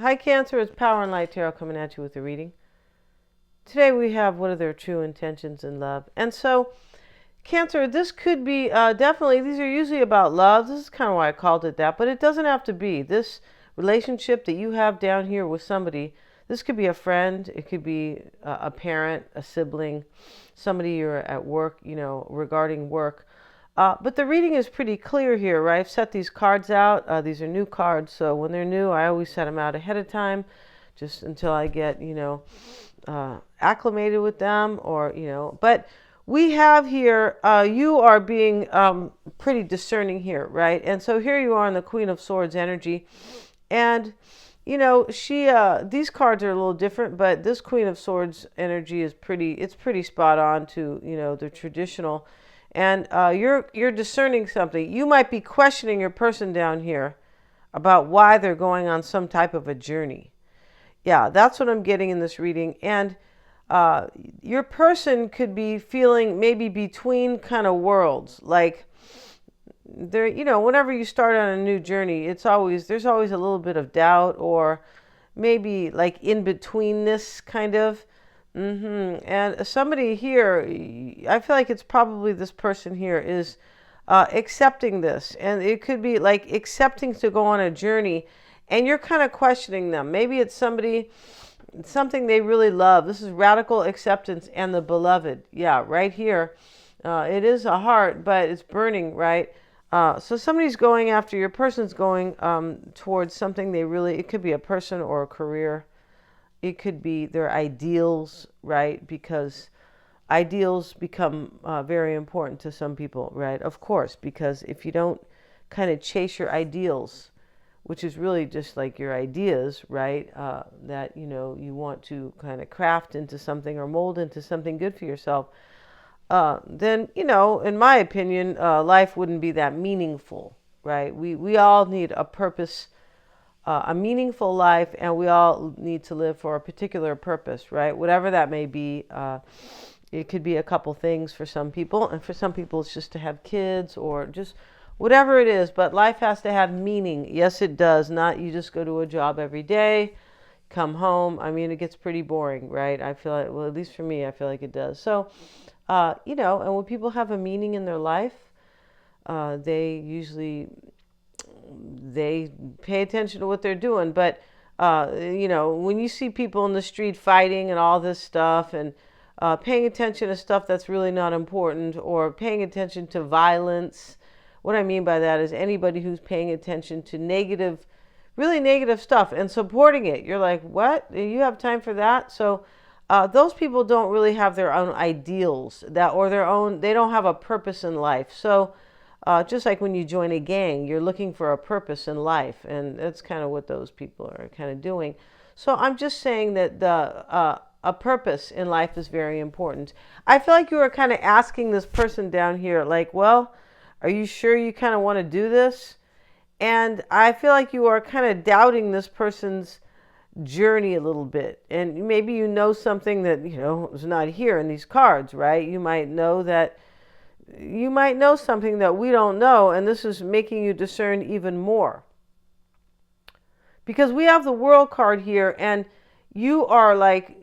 Hi, Cancer. It's Power and Light Tarot coming at you with a reading. Today we have what are their true intentions in love. And so, Cancer, this could be definitely, these are usually about love. This is kind of why I called it that, but it doesn't have to be. This relationship that you have down here with somebody, this could be a friend, it could be a parent, a sibling, somebody you're at work, regarding work. But the reading is pretty clear here, right? I've set these cards out. These are new cards, so when they're new, I always set them out ahead of time, just until I get, acclimated with them, But we have here, you are being pretty discerning here, right? And so here you are in the Queen of Swords energy, and these cards are a little different, but this Queen of Swords energy is it's pretty spot on to, the traditional. And you're discerning something. You might be questioning your person down here about why they're going on some type of a journey. Yeah, that's what I'm getting in this reading. And your person could be feeling maybe between kind of worlds. Like there, whenever you start on a new journey, there's always a little bit of doubt, or maybe like in between this kind of. And somebody here, I feel like it's probably this person here is accepting this. And it could be like accepting to go on a journey, and you're kind of questioning them. Maybe it's something they really love. This is radical acceptance and the beloved. Yeah, right here. It is a heart, but it's burning, right? So somebody's going after, your person's going towards something it could be a person or a career. It could be their ideals, right? Because ideals become very important to some people, right? Of course, because if you don't kind of chase your ideals, which is really just like your ideas, right? That, you want to kind of craft into something or mold into something good for yourself, then, in my opinion, life wouldn't be that meaningful, right? We all need a purpose, a meaningful life, and we all need to live for a particular purpose, right? Whatever that may be. It could be a couple things for some people, and for some people it's just to have kids or just whatever it is, but life has to have meaning. Yes, it does. Not you just go to a job every day, come home. I mean, it gets pretty boring, right? I feel like, well, at least for me, I feel like it does. So, and when people have a meaning in their life, they pay attention to what they're doing. But when you see people in the street fighting and all this stuff, and paying attention to stuff that's really not important, or paying attention to violence, what I mean by that is anybody who's paying attention to really negative stuff and supporting it. You're like, what? You have time for that? So those people don't really have their own ideals they don't have a purpose in life. So just like when you join a gang, you're looking for a purpose in life, and that's kind of what those people are kind of doing. So I'm just saying that a purpose in life is very important. I feel like you are kind of asking this person down here, like, well, are you sure you kind of want to do this? And I feel like you are kind of doubting this person's journey a little bit. And maybe something that, is not here in these cards, right? You might know something that we don't know, and this is making you discern even more. Because we have the World card here, and you are like,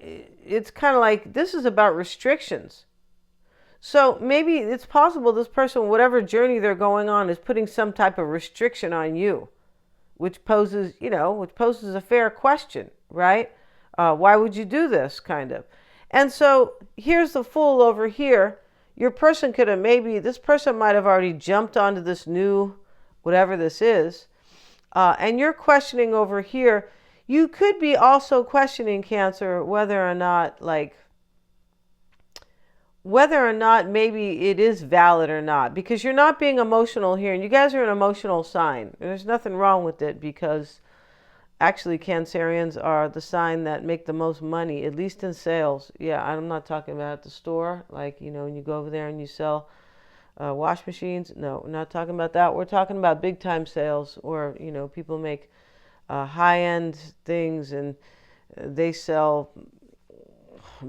it's kind of like this is about restrictions. So maybe it's possible this person, whatever journey they're going on, is putting some type of restriction on you, which poses a fair question, right? Why would you do this, kind of? And so here's the Fool over here. Your person this person might have already jumped onto this new, whatever this is, and you're questioning over here. You could be also questioning, Cancer, whether or not maybe it is valid or not, because you're not being emotional here, and you guys are an emotional sign. There's nothing wrong with it, because actually Cancerians are the sign that make the most money, at least in sales. Yeah, I'm not talking about at the store, like, when you go over there and you sell wash machines. No, we're not talking about that. We're talking about big time sales, or, people make high-end things, and they sell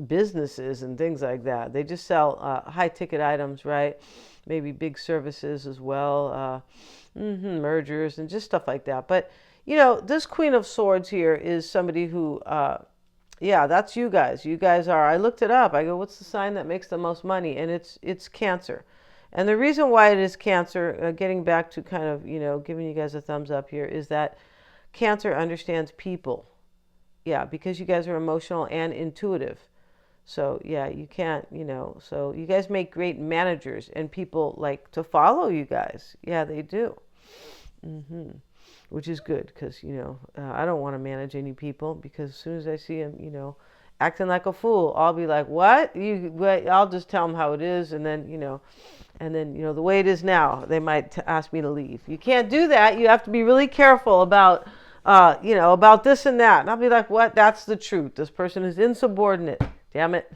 businesses and things like that. They just sell high ticket items, right? Maybe big services as well, mergers and just stuff like that. But This Queen of Swords here is somebody who, yeah, that's you guys. You guys are, I looked it up. I go, what's the sign that makes the most money? And it's Cancer. And the reason why it is Cancer, getting back to kind of, giving you guys a thumbs up here, is that Cancer understands people. Yeah, because you guys are emotional and intuitive. So, yeah, you can't, so you guys make great managers and people like to follow you guys. Yeah, they do. Which is good because, I don't want to manage any people because as soon as I see them, acting like a fool, I'll be like, what? I'll just tell them how it is. And then, the way it is now, they might ask me to leave. You can't do that. You have to be really careful about, about this and that. And I'll be like, what? That's the truth. This person is insubordinate. Damn it.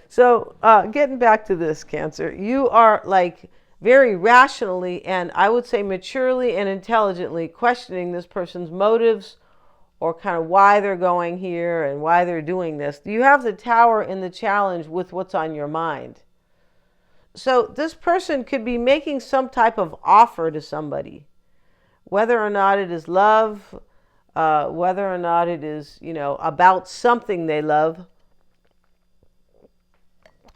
So, getting back to this, Cancer, you are like very rationally and I would say maturely and intelligently questioning this person's motives or kind of why they're going here and why they're doing this. You have the Tower in the Challenge with what's on your mind. So this person could be making some type of offer to somebody, whether or not it is love, whether or not it is, about something they love.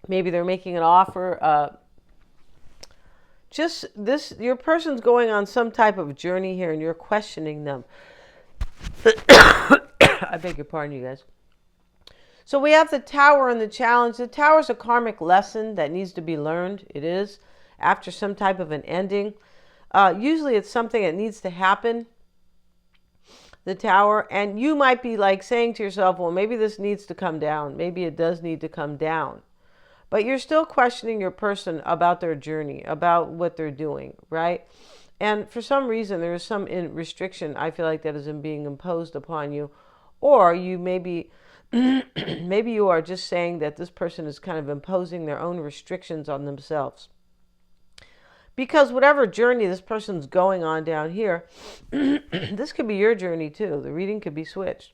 Maybe they're making an offer. Just this, your person's going on some type of journey here and you're questioning them. I beg your pardon, you guys. So we have the Tower and the Challenge. The Tower is a karmic lesson that needs to be learned. It is after some type of an ending. Usually it's something that needs to happen. The Tower. And you might be like saying to yourself, well, maybe this needs to come down. Maybe it does need to come down. But you're still questioning your person about their journey, about what they're doing, right? And for some reason, there is some restriction, I feel like, that is being imposed upon you. Or you maybe you are just saying that this person is kind of imposing their own restrictions on themselves. Because whatever journey this person's going on down here, this could be your journey too. The reading could be switched.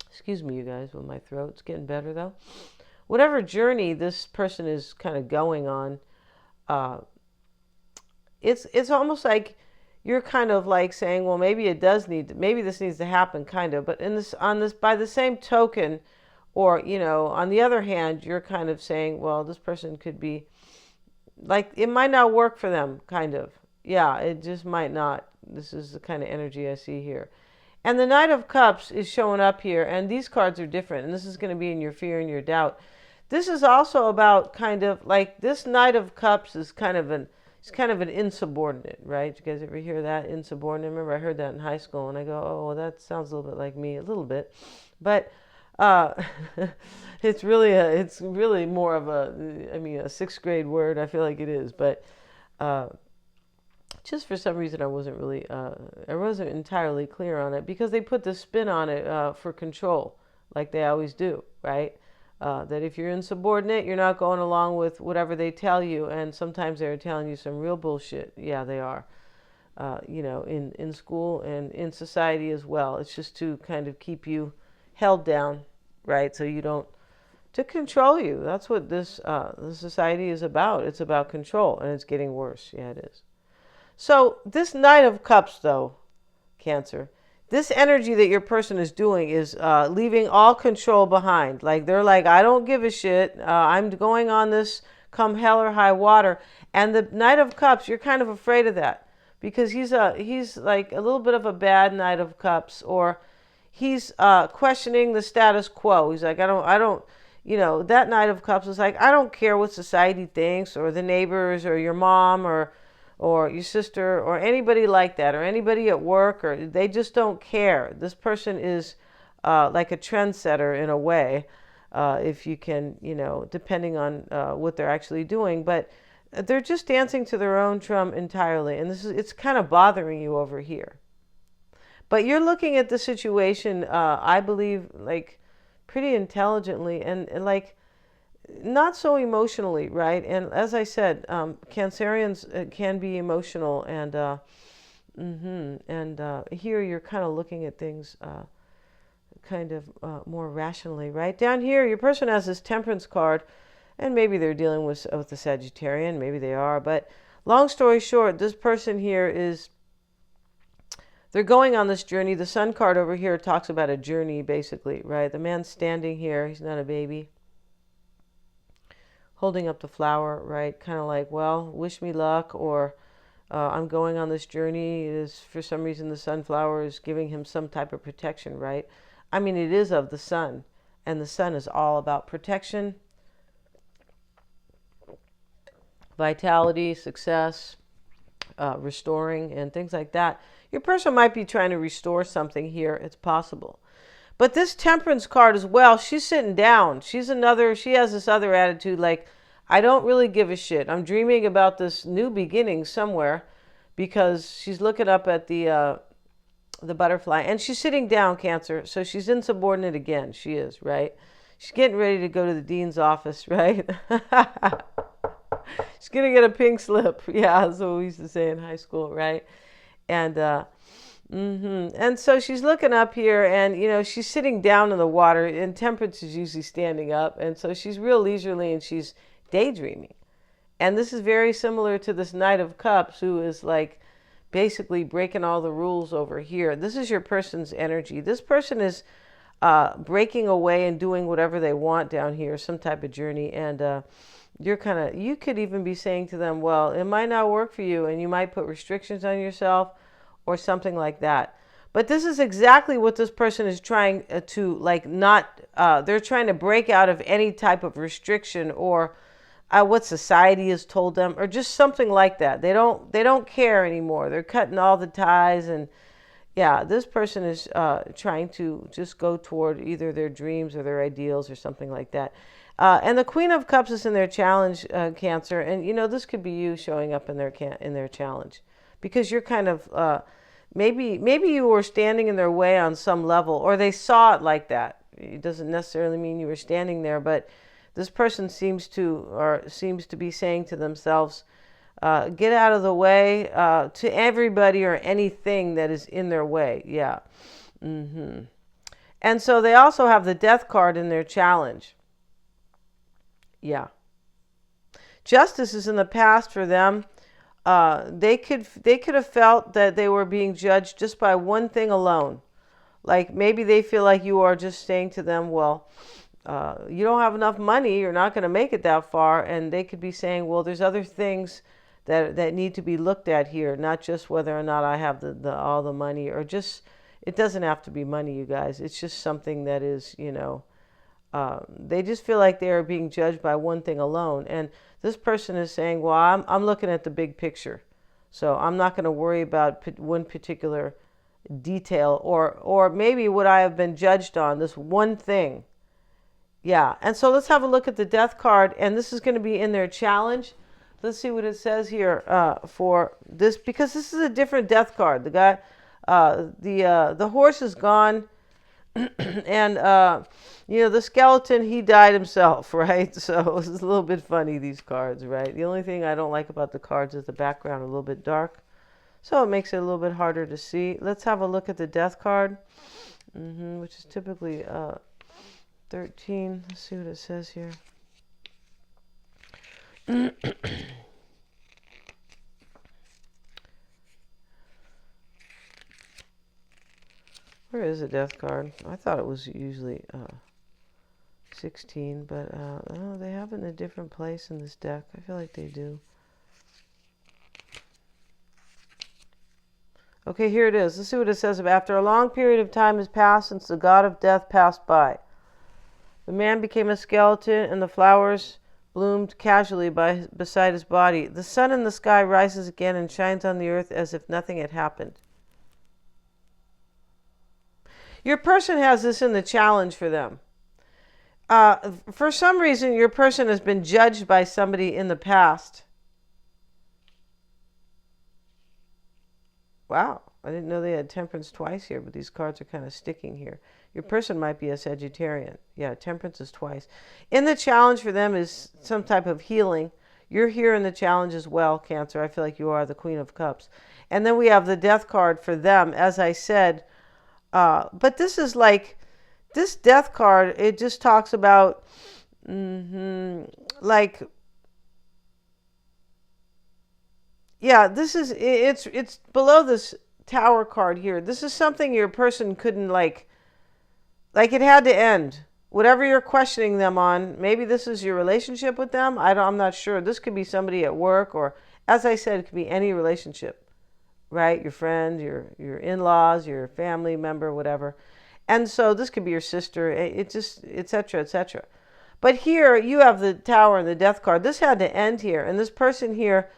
Excuse me, you guys, with my throat. It's getting better though. Whatever journey this person is kind of going on, it's almost like you're kind of like saying, well, maybe this needs to happen, kind of. But by the same token, or on the other hand, you're kind of saying, well, this person could be like, it might not work for them, kind of. Yeah, it just might not. This is the kind of energy I see here. And the Knight of Cups is showing up here, and these cards are different, and this is going to be in your fear and your doubt. This is also about kind of like this Knight of Cups is kind of an insubordinate, right? You guys ever hear that, insubordinate? Remember, I heard that in high school, and I go, oh, well, that sounds a little bit like me, a little bit, but it's really more of a sixth grade word. I feel like it is, but just for some reason, I wasn't entirely clear on it because they put the spin on it for control, like they always do, right? That if you're insubordinate, you're not going along with whatever they tell you, and sometimes they're telling you some real bullshit. Yeah, they are. In school and in society as well. It's just to kind of keep you held down, right? So you don't, to control you. That's what this society is about. It's about control, and it's getting worse. Yeah, it is. So this Knight of Cups, though, Cancer, this energy that your person is doing is leaving all control behind. Like they're like, I don't give a shit. I'm going on this come hell or high water. And the Knight of Cups, you're kind of afraid of that because he's like a little bit of a bad Knight of Cups, or he's questioning the status quo. He's like, I don't, that Knight of Cups is like, I don't care what society thinks, or the neighbors, or your mom, or your sister, or anybody like that, or anybody at work, or they just don't care. This person is like a trendsetter in a way, if you can, depending on what they're actually doing. But they're just dancing to their own drum entirely, and it's kind of bothering you over here. But you're looking at the situation, I believe, like pretty intelligently and like not so emotionally, right? And as I said, Cancerians can be emotional, and here you're kind of looking at things kind of more rationally, right? Down here, your person has this Temperance card, and maybe they're dealing with the Sagittarian, maybe they are, but long story short, this person here they're going on this journey. The Sun card over here talks about a journey, basically, right? The man's standing here. He's not a baby. Holding up the flower, right? Kind of like, well, wish me luck, or I'm going on this journey. It is, for some reason, the sunflower is giving him some type of protection, right? I mean, it is of the sun, and the sun is all about protection, vitality, success, restoring, and things like that. Your person might be trying to restore something here. It's possible. But this Temperance card as well, she's sitting down. She has this other attitude like, I don't really give a shit. I'm dreaming about this new beginning somewhere, because she's looking up at the butterfly, and she's sitting down, Cancer. So she's insubordinate again. She is, right? She's getting ready to go to the dean's office, right? She's going to get a pink slip. Yeah, that's what we used to say in high school, right? And and so she's looking up here, and she's sitting down in the water, and Temperance is usually standing up, and so she's real leisurely, and she's daydreaming. And this is very similar to this Knight of Cups, who is like basically breaking all the rules over here. This is your person's energy. This person is breaking away and doing whatever they want down here, some type of journey. And you could even be saying to them, well, it might not work for you, and you might put restrictions on yourself or something like that. But this is exactly what this person is trying to, like, not, they're trying to break out of any type of restriction, or what society has told them, or just something like that. They don't care anymore. They're cutting all the ties. And yeah, this person is trying to just go toward either their dreams or their ideals or something like that. And the Queen of Cups is in their challenge, Cancer. And this could be you showing up in their challenge, because you're kind of maybe you were standing in their way on some level, or they saw it like that. It doesn't necessarily mean you were standing there, but this person seems to be saying to themselves, get out of the way to everybody or anything that is in their way. Yeah. And so they also have the Death card in their challenge. Yeah. Justice is in the past for them. They could have felt that they were being judged just by one thing alone. Like, maybe they feel like you are just saying to them, well, you don't have enough money, you're not going to make it that far. And they could be saying, well, there's other things that need to be looked at here, not just whether or not I have all the money, or just, it doesn't have to be money, you guys. It's just something that is, they just feel like they are being judged by one thing alone. And this person is saying, well, I'm looking at the big picture, so I'm not going to worry about one particular detail, or maybe what I have been judged on, this one thing. Yeah. And so let's have a look at the Death card, and this is going to be in their challenge. Let's see what it says here for this, because this is a different Death card. The guy, the horse is gone, and the skeleton, he died himself, right? So it's a little bit funny, these cards, right? The only thing I don't like about the cards is the background a little bit dark, so it makes it a little bit harder to see. Let's have a look at the Death card, which is typically 13. Let's see what it says here. Where is the Death card? I thought it was usually 16, but oh, they have it in a different place in this deck. I feel like they do. Okay, here it is. Let's see what it says. After a long period of time has passed since the god of death passed by, the man became a skeleton, and the flowers bloomed casually beside his body. The sun in the sky rises again and shines on the earth as if nothing had happened. Your person has this in the challenge for them. For some reason, your person has been judged by somebody in the past. Wow, I didn't know they had Temperance twice here, but these cards are kind of sticking here. Your person might be a Sagittarian. Yeah, Temperance is twice. In the challenge for them is some type of healing. You're here in the challenge as well, Cancer. I feel like you are the Queen of Cups. And then we have the Death card for them, as I said. But this is like, this Death card, it just talks about, like, yeah, this is, it's below this Tower card here. This is something your person couldn't like it had to end. Whatever you're questioning them on, maybe this is your relationship with them. I'm not sure. This could be somebody at work, or as I said, it could be any relationship, right? Your friend, your in-laws, your family member, whatever. And so this could be your sister. It just, etc., etc. But here you have the Tower and the Death card. This had to end here, and this person here,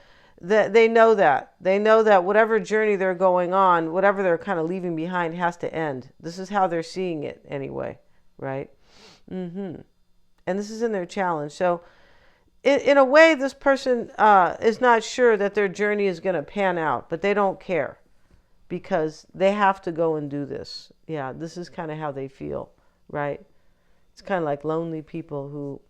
that they know that whatever journey they're going on, whatever they're kind of leaving behind, has to end. This is how they're seeing it anyway, right? And this is in their challenge. So in a way, this person is not sure that their journey is going to pan out, but they don't care because they have to go and do this. Yeah, this is kind of how they feel, right? It's kind of like lonely people who,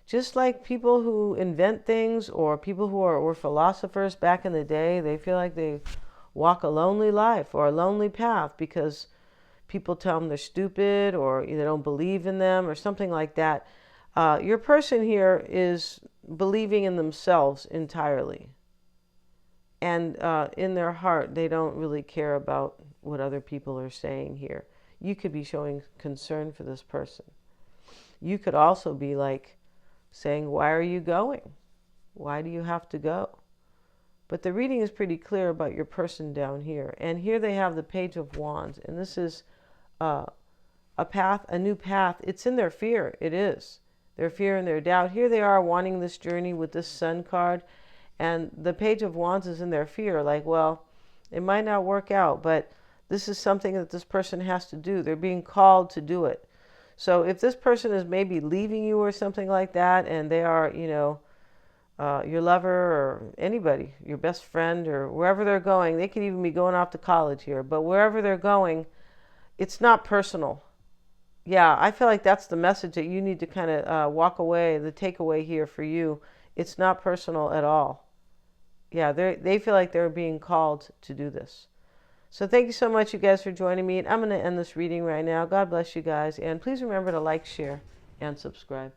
just like people who invent things, or people who were philosophers back in the day, they feel like they walk a lonely life or a lonely path because people tell them they're stupid, or they don't believe in them, or something like that. Your person here is believing in themselves entirely. And in their heart, they don't really care about what other people are saying here. You could be showing concern for this person. You could also be like saying, why are you going? Why do you have to go? But the reading is pretty clear about your person down here. And here they have the Page of Wands. And this is a path, a new path. It's in their fear. It is. Their fear and their doubt. Here they are wanting this journey with this Sun card. And the Page of Wands is in their fear. Like, well, it might not work out, but this is something that this person has to do. They're being called to do it. So if this person is maybe leaving you or something like that, and they are, your lover or anybody, your best friend, or wherever they're going, they could even be going off to college here, but wherever they're going, it's not personal. Yeah, I feel like that's the message that you need to kind of walk away, the takeaway here for you. It's not personal at all. Yeah, they feel like they're being called to do this. So thank you so much, you guys, for joining me. And I'm going to end this reading right now. God bless you guys. And please remember to like, share, and subscribe.